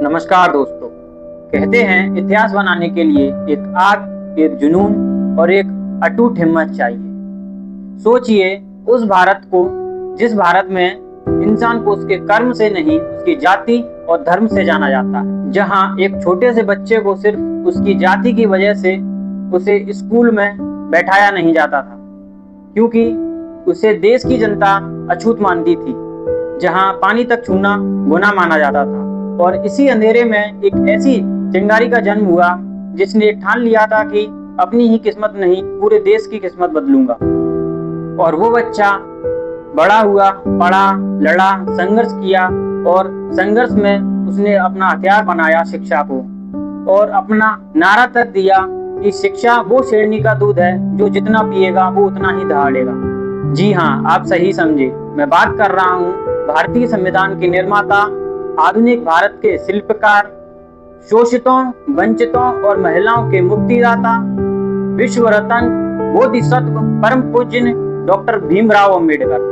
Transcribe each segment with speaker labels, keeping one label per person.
Speaker 1: नमस्कार दोस्तों। कहते हैं इतिहास बनाने के लिए एक आग, एक जुनून और एक अटूट हिम्मत चाहिए। सोचिए उस भारत को जिस भारत में इंसान को उसके कर्म से नहीं उसकी जाति और धर्म से जाना जाता है, जहां एक छोटे से बच्चे को सिर्फ उसकी जाति की वजह से उसे स्कूल में बैठाया नहीं जाता था, क्योंकि उसे देश की जनता अछूत मानती थी, जहां पानी तक छूना गुनाह माना जाता था। और इसी अंधेरे में एक ऐसी चिंगारी का जन्म हुआ जिसने ठान लिया था कि अपनी ही किस्मत नहीं पूरे देश की किस्मत बदलूंगा। और वो बच्चा बड़ा हुआ, पढ़ा, लड़ा, संघर्ष किया और संघर्ष में उसने अपना हथियार बनाया शिक्षा को, और अपना नारा तक दिया कि शिक्षा वो शेरनी का दूध है जो जितना पिएगा वो उतना ही दहाड़ेगा। जी हाँ, आप सही समझे, मैं बात कर रहा हूँ भारतीय संविधान के निर्माता, आधुनिक भारत के शिल्पकार, शोषितों, वंचितों और महिलाओं के मुक्तिदाता, विश्व रत्न बोधिसत्व परम पूज्य डॉक्टर भीमराव अंबेडकर।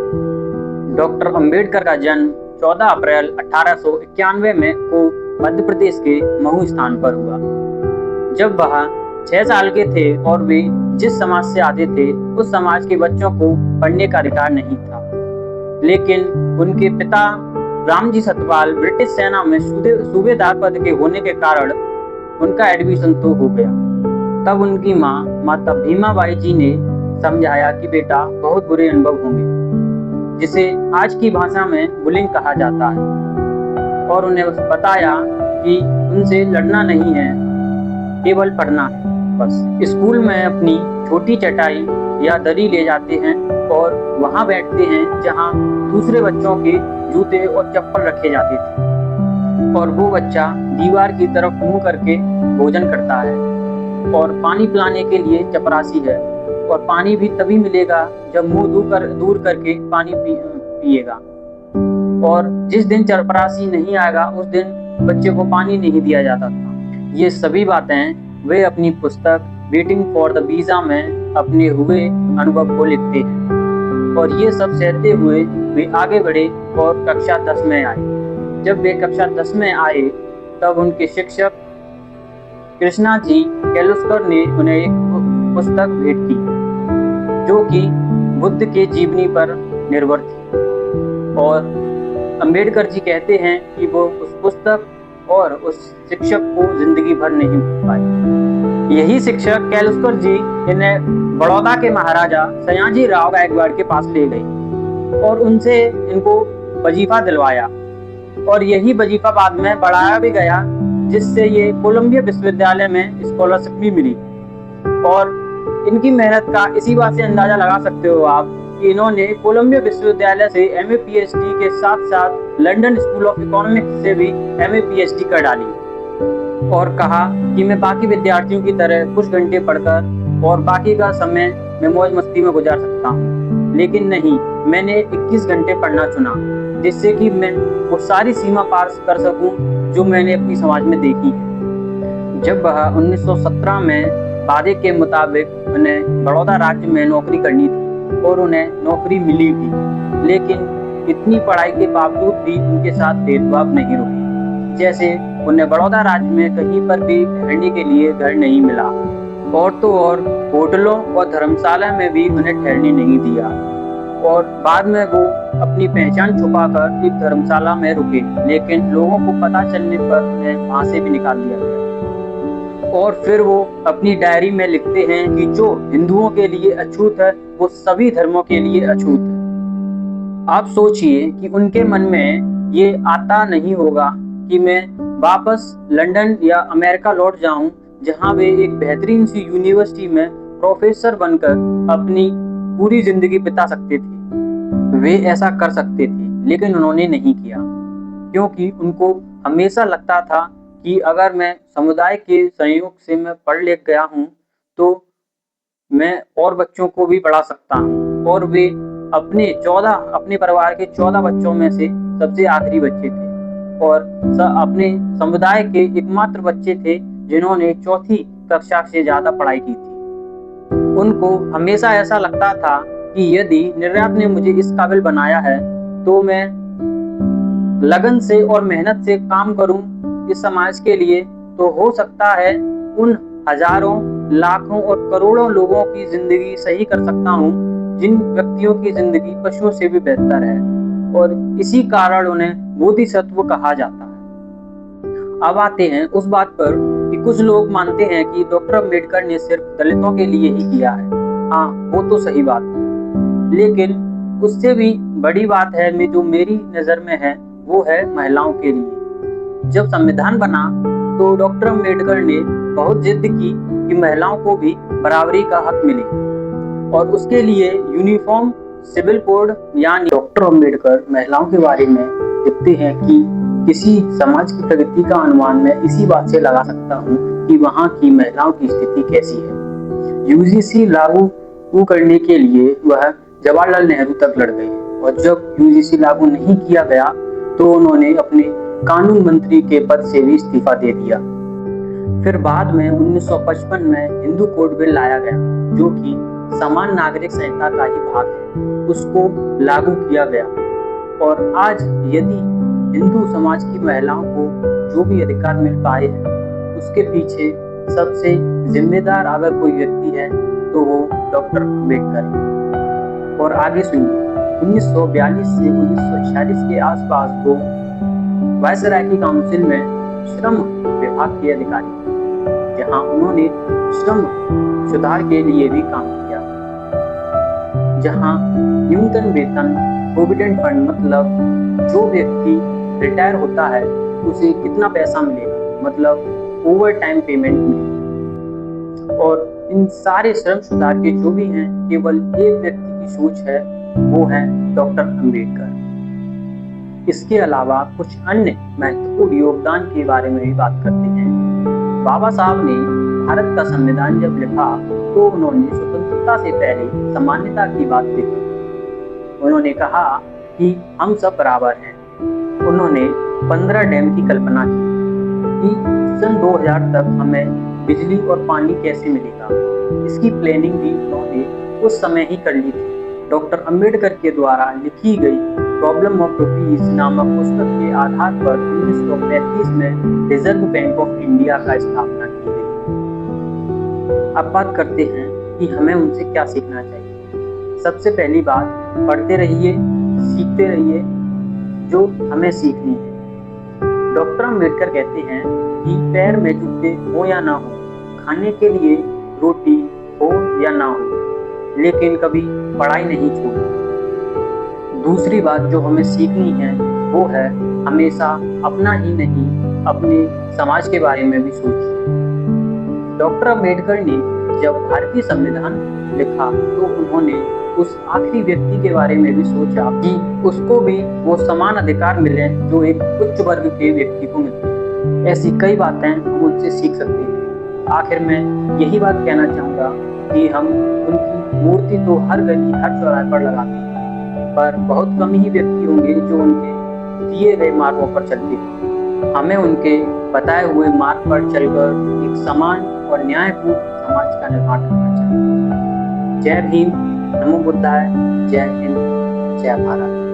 Speaker 1: डॉक्टर अंबेडकर का जन्म 14 अप्रैल 1891 में को मध्य प्रदेश के महू स्थान पर हुआ। जब वह 6 साल के थे और वे जिस समाज से आते थे उस समाज के बच्चों को पढ़ने का अधिकार नहीं था, लेकिन उनके पिता रामजी सतपाल ब्रिटिश सेना में सूबेदार पद के होने के कारण उनका एडमिशन तो हो गया। तब उनकी माता भीमाबाई जी ने समझाया कि बेटा बहुत बुरे अनुभव होंगे, जिसे आज की भाषा में बुलिंग कहा जाता है, और उन्हें बताया कि उनसे लड़ना नहीं है, केवल पढ़ना है बस। स्कूल में अपनी छोटी चटाई या दरी ले जाते हैं और वहां बैठते हैं जहां दूसरे बच्चों के जूते और चप्पल रखे जाते थे, और वो बच्चा दीवार की तरफ मुंह करके भोजन करता है और पानी पिलाने के लिए चपरासी है, और पानी भी तभी मिलेगा जब मुंह दूर करके पानी पिएगा। और जिस दिन चपरासी नहीं आएगा उस दिन बच्चे को पानी नहीं दिया जाता था। ये सभी बातें वे अपनी पुस्तक वेटिंग फॉर द वीजा में अपने हुए अनुभव को लिखते हैं, और ये सब सहते हुए वे आगे बढ़े और कक्षा 10 में आए। जब वे कक्षा 10 में आए तब उनके शिक्षक कृष्णा जी कैलुस्कर ने उन्हें एक पुस्तक भेंट की जो कि बुद्ध के जीवनी पर निर्भर थी, और अंबेडकर जी कहते हैं कि वो उस पुस्तक और उस शिक्षक को जिंदगी भर नहीं भूल पाए। यही शिक्षक कैलुस्कर जी इन्हें बड़ौदा के महाराजा सयाजी राव गायकवाड़ के पास ले गए और उनसे इनको वजीफा दिलवाया, और यही वजीफा बाद में बढ़ाया भी गया, जिससे ये कोलंबिया विश्वविद्यालय में स्कॉलरशिप भी मिली। और इनकी मेहनत का इसी बात से अंदाजा लगा सकते हो आप कि इन्होंने कोलंबिया विश्वविद्यालय से MA PhD के साथ साथ लंदन स्कूल ऑफ इकोनॉमिक्स से भी MA PhD कर डाली, और कहा कि मैं बाकी विद्यार्थियों की तरह कुछ घंटे पढ़कर और बाकी का समय मैं मौज मस्ती में गुजार सकता हूँ, लेकिन नहीं, मैंने 21 घंटे पढ़ना चुना, जिससे कि मैं वो सारी सीमा पार कर सकूं जो मैंने अपनी समाज में देखी है। जब वह 1917 में वादे के मुताबिक उन्हें बड़ौदा राज्य में नौकरी करनी थी और उन्हें नौकरी मिली भी, लेकिन इतनी पढ़ाई के बावजूद भी उनके साथ भेदभाव नहीं रुकी। जैसे उन्हें बड़ौदा राज्य में कहीं पर भी ठहरने के लिए घर नहीं मिला, और तो और होटलों और धर्मशाला में भी उन्हें ठहरने नहीं दिया, और बाद में वो अपनी पहचान छुपाकर एक धर्मशाला में रुके, लेकिन लोगों को पता चलने पर उन्हें वहां से भी निकाल दिया गया। और फिर वो अपनी डायरी में लिखते हैं कि जो हिंदुओं के लिए अछूत है वो सभी धर्मों के लिए अछूत है। आप सोचिए कि उनके मन में ये आता नहीं होगा कि मैं वापस लंदन या अमेरिका लौट जाऊं, जहां वे एक बेहतरीन सी यूनिवर्सिटी में प्रोफेसर बनकर अपनी पूरी जिंदगी बिता सकते थे। वे ऐसा कर सकते थे, लेकिन उन्होंने नहीं किया, क्योंकि उनको हमेशा लगता था कि अगर मैं समुदाय के सहयोग से मैं पढ़ लिख गया हूँ तो मैं और बच्चों को भी पढ़ा सकता हूँ। और वे अपने परिवार के 14 बच्चों में से सबसे आखिरी बच्चे थे, और अपने समुदाय के एकमात्र बच्चे थे जिन्होंने 4वीं कक्षा से ज्यादा पढ़ाई की थी। उनको हमेशा ऐसा लगता था कि यदि निर्यात ने मुझे इस काबिल बनाया है तो मैं लगन से और मेहनत से काम करूं इस समाज के लिए, तो हो सकता है उन हजारों, लाखों और करोड़ों लोगों की जिंदगी सही कर सकता हूँ जिन व्यक्तियों की जिंदगी पशुओं से भी बेहतर है, और इसी कारण उन्हें बोधिसत्व कहा जाता है। अब आते हैं उस बात पर कि कुछ लोग मानते हैं कि डॉक्टर अम्बेडकर ने सिर्फ दलितों के लिए ही किया है। हाँ, वो तो सही बात है, लेकिन उससे भी बड़ी बात है जो मेरी नजर में है, वो है महिलाओं के लिए। जब संविधान बना तो डॉक्टर अम्बेडकर ने बहुत जिद की कि महिलाओं को भी बराबरी का हक मिले, और उसके लिए यूनिफॉर्म सिविल कोड, यानी डॉक्टर अम्बेडकर महिलाओं के बारे में लिखते हैं कि किसी समाज की प्रगति का अनुमान मैं इसी बात से लगा सकता हूँ कि वहाँ की महिलाओं की स्थिति कैसी है। यूजीसी लागू करने के लिए वह जवाहरलाल नेहरू तक लड़ गए, और जब यूजीसी लागू नहीं किया गया तो उन्होंने अपने कानून मंत्री के पद से भी इस्तीफा दे दिया। फिर बाद में 1955 में हिंदू कोड बिल लाया गया, जो कि समान नागरिक संहिता का ही भाग है, उसको लागू किया गया। और आज यदि हिंदू समाज की महिलाओं को जो भी अधिकार मिल पाए हैं, उसके पीछे सबसे जिम्मेदार अगर कोई व्यक्ति है तो वो डॉक्टर अम्बेडकर है। और आगे सुनिए, 1942 से 1946 के आसपास वो वायसराय की काउंसिल में श्रम विभाग के अधिकारी थे, जहां उन्होंने श्रम सुधार के लिए भी काम किया, जहां न्यूनतम वेतन, प्रोविडेंट फंड, मतलब जो व्यक्ति रिटायर होता है उसे कितना पैसा मिलेगा, मतलब ओवर टाइम पेमेंट मिलेगी। और इन सारे श्रम सुधार के जो भी हैं, केवल एक व्यक्ति की सोच है, वो है डॉक्टर अम्बेडकर। इसके अलावा कुछ अन्य महत्वपूर्ण योगदान के बारे में भी बात करते हैं। बाबा साहब ने भारत का संविधान जब लिखा तो उन्होंने स्वतंत्रता से पहले समानता की बात लिखी। उन्होंने कहा कि हम सब बराबर हैं। उन्होंने 15 डैम की कल्पना की कि सन 2000 तक हमें बिजली और पानी कैसे मिलेगा। इसकी प्लानिंग भी उन्होंने उस समय ही कर ली थी। डॉक्टर अम्बेडकर के द्वारा लिखी गई प्रॉब्लम ऑफ पीस नामक पुस्तक के आधार पर 1935 में रिजर्व बैंक ऑफ इंडिया का स्थापना की गई। अब बात करते हैं कि हमें उनसे क्या सीखना चाहिए। सबसे पहली बात, पढ़ते रहिए, सीखते रहिए जो हमें सीखनी है। डॉक्टर अम्बेडकर कहते हैं कि पैर में जूते हो या ना हो, खाने के लिए रोटी हो या ना हो, लेकिन कभी पढ़ाई नहीं छोड़नी। दूसरी बात जो हमें सीखनी है वो है हमेशा अपना ही नहीं, अपने समाज के बारे में भी सोचिए। डॉक्टर अम्बेडकर ने जब भारतीय संविधान लिखा तो उन्होंने उस आखिरी व्यक्ति के बारे में भी सोचा कि उसको भी वो समान अधिकार मिले जो एक उच्च वर्ग के व्यक्ति को मिलते हैं। ऐसी कई बातें हम उनसे सीख सकते हैं। आखिर में यही बात कहना चाहूँगा कि हम उनकी मूर्ति तो हर गली, हर चौराहे पर लगाते हैं, पर बहुत कम ही व्यक्ति होंगे जो उनके दिए गए मार्गों पर चलते हैं। हमें उनके बताए हुए मार्ग पर चलकर एक समान और न्यायपूर्ण समाज का निर्माण करना चाहिए। जय भीम, नमो बुद्धाय, जय हिंद, जय भारत।